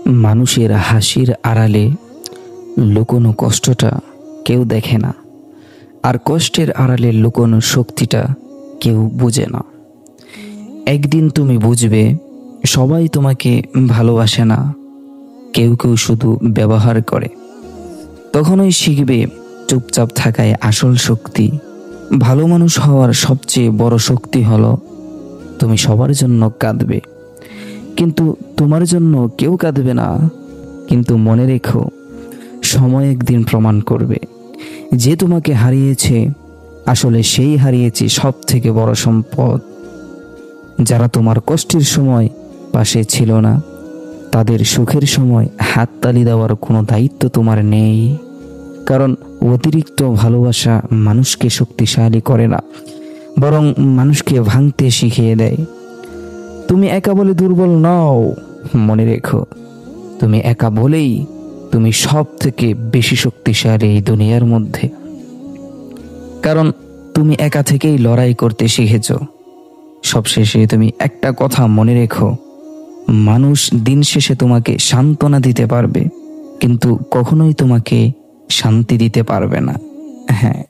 মানুষের হাসির আড়ালে লুকোনো কষ্টটা কেউ দেখে না, আর কষ্টের আড়ালে লুকোনো শক্তিটা কেউ বুঝে না। একদিন তুমি বুঝবে সবাই তোমাকে ভালোবাসে না, কেউ কেউ শুধু ব্যবহার করে। তখনই শিখবে চুপচাপ থাকায় আসল শক্তি। ভালো মানুষ হওয়ার সবচেয়ে বড় শক্তি হলো তুমি সবার জন্য কাঁদবে, কিন্তু তোমার জন্য কেউ কাঁদবে না। কিন্তু মনে রেখো, সময় একদিন প্রমাণ করবে যে তোমাকে হারিয়েছে আসলে সেই হারিয়েছে সব থেকে বড় সম্পদ। যারা তোমার কষ্টের সময় পাশে ছিল না, তাদের সুখের সময় হাততালি দেওয়ার কোনো দায়িত্ব তোমার নেই। কারণ অতিরিক্ত ভালোবাসা মানুষকে শক্তিশালী করে না, বরং মানুষকে ভাঙতে শিখিয়ে দেয়। তুমি একা বলে দুর্বল নও, মনে রেখো, তুমি একা বলেই তুমি সব থেকে বেশি শক্তিশালী এই দুনিয়ার মধ্যে। কারণ তুমি একা থেকেই লড়াই করতে শিখেছ। সবশেষে তুমি একটা কথা মনে রেখো, মানুষ দিন শেষে তোমাকে সান্ত্বনা দিতে পারবে, কিন্তু কখনোই তোমাকে শান্তি দিতে পারবে না। হ্যাঁ।